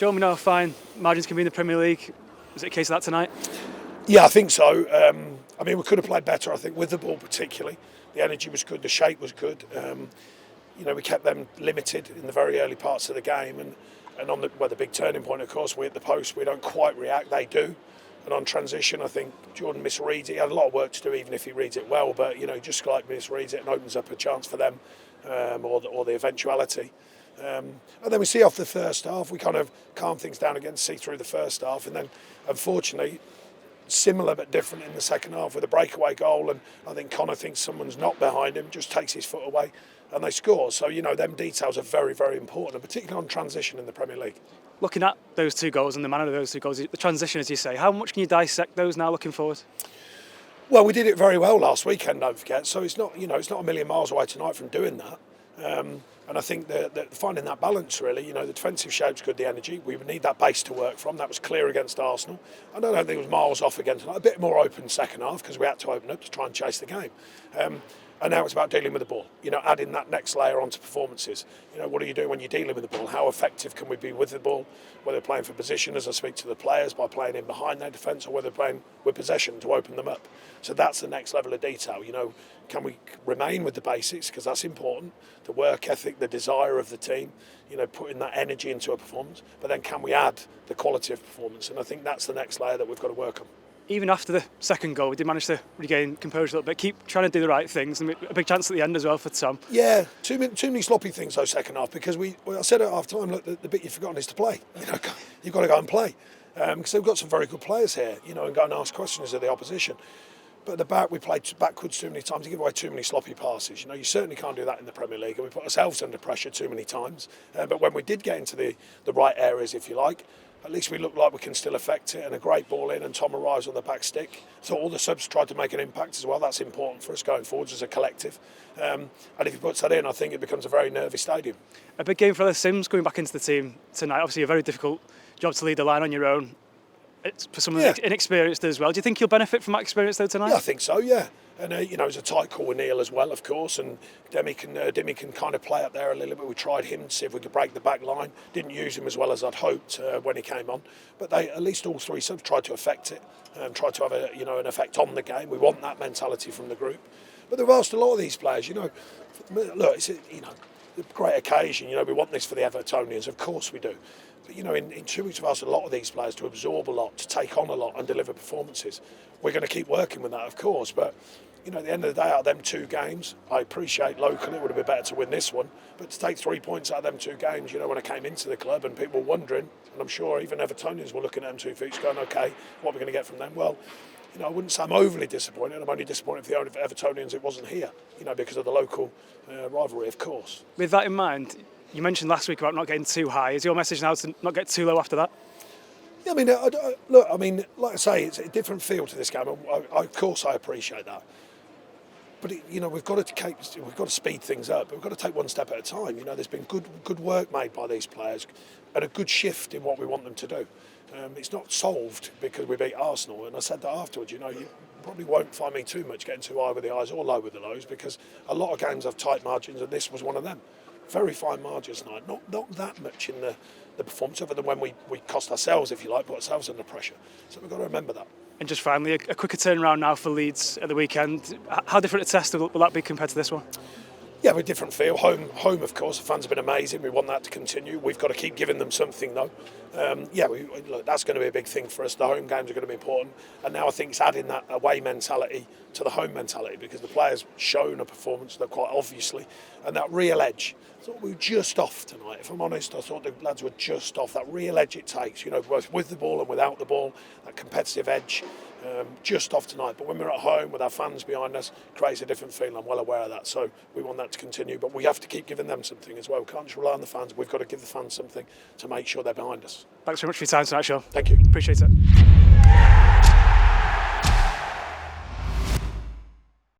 Sean, we know how fine margins can be in the Premier League. Was it a case of that tonight? Yeah, I think so. I mean, we could have played better, I think, with the ball particularly. The energy was good, the shape was good. We kept them limited in the very early parts of the game. And on the big turning point, of course, we at the post, we don't quite react, they do. And on transition, I think Jordan misreads it. He had a lot of work to do, even if he reads it well. But, just like misreads it and opens up a chance for them or the eventuality. And then we see off the first half, we kind of calm things down again, see through the first half. And then, unfortunately, similar but different in the second half with a breakaway goal. And I think Connor thinks someone's not behind him, just takes his foot away and they score. So, them details are very, very important, and particularly on transition in the Premier League. Looking at those two goals and the manner of those two goals, the transition, as you say, how much can you dissect those now looking forward? Well, we did it very well last weekend, don't forget. So it's not, it's not a million miles away tonight from doing that. And I think that finding that balance, really, the defensive shape's good, the energy. We would need that base to work from. That was clear against Arsenal. And I don't think it was miles off again tonight. A bit more open second half because we had to open up to try and chase the game. And now it's about dealing with the ball, adding that next layer onto performances. What are you doing when you're dealing with the ball? How effective can we be with the ball? Whether playing for position, as I speak to the players, by playing in behind their defence, or whether playing with possession to open them up. So that's the next level of detail. Can we remain with the basics? Because that's important. The work ethic, the desire of the team, putting that energy into a performance. But then can we add the quality of performance? And I think that's the next layer that we've got to work on. Even after the second goal, we did manage to regain composure a little bit, keep trying to do the right things, and a big chance at the end as well for Tom. Yeah, too many sloppy things though second half, because I said at half time, look, the bit you've forgotten is to play. You've got to go and play. Because they've got some very good players here, and go and ask questions of the opposition. But at the back, we played backwards too many times. You give away too many sloppy passes. You certainly can't do that in the Premier League, and we put ourselves under pressure too many times. But when we did get into the right areas, if you like, at least we look like we can still affect it, and a great ball in, and Tom arrives on the back stick. So all the subs tried to make an impact as well. That's important for us going forwards as a collective. And if he puts that in, I think it becomes a very nervy stadium. A big game for Ellis Sims coming back into the team tonight. Obviously a very difficult job to lead the line on your own. It's for someone inexperienced as well. Do you think you'll benefit from that experience though tonight? Yeah, I think so, yeah. And, it's a tight call with Neil as well, of course, and Demi can kind of play up there a little bit. We tried him to see if we could break the back line. Didn't use him as well as I'd hoped when he came on. But they, at least all three subs, tried to affect it and tried to have an effect on the game. We want that mentality from the group. But they've asked a lot of these players, look, it's a great occasion, we want this for the Evertonians, of course we do. But, in 2 weeks we've asked a lot of these players to absorb a lot, to take on a lot and deliver performances. We're going to keep working with that, of course, but at the end of the day, out of them two games, I appreciate locally it would have been better to win this one, but to take 3 points out of them two games, when I came into the club and people were wondering, and I'm sure even Evertonians were looking at them 2 weeks going, okay, what are we going to get from them? Well, I wouldn't say I'm overly disappointed. I'm only disappointed for the Evertonians it wasn't here, because of the local rivalry, of course. With that in mind, you mentioned last week about not getting too high. Is your message now to not get too low after that? Yeah, like I say, it's a different feel to this game. Of course, I appreciate that. But we've got to speed things up. We've got to take one step at a time. There's been good work made by these players, and a good shift in what we want them to do. It's not solved because we beat Arsenal, and I said that afterwards. You probably won't find me too much getting too high with the highs or low with the lows, because a lot of games have tight margins, and this was one of them. Very fine margins tonight. Not that much in the performance, other than when we cost ourselves, if you like, put ourselves under pressure. So we've got to remember that. And just finally, a quicker turnaround now for Leeds at the weekend. How different a test will that be compared to this one? Yeah, with a different feel. Home, of course. The fans have been amazing. We want that to continue. We've got to keep giving them something, though. Look, that's going to be a big thing for us. The home games are going to be important. And now I think it's adding that away mentality to the home mentality, because the players shown a performance that quite obviously, and that real edge. I thought we were just off tonight. If I'm honest, I thought the lads were just off. That real edge it takes, both with the ball and without the ball, that competitive edge, just off tonight. But when we're at home with our fans behind us, creates a different feeling. I'm well aware of that. So we want that to continue. But we have to keep giving them something as well. We can't just rely on the fans. We've got to give the fans something to make sure they're behind us. Thanks very much for your time tonight, Sean. Thank you. Appreciate it.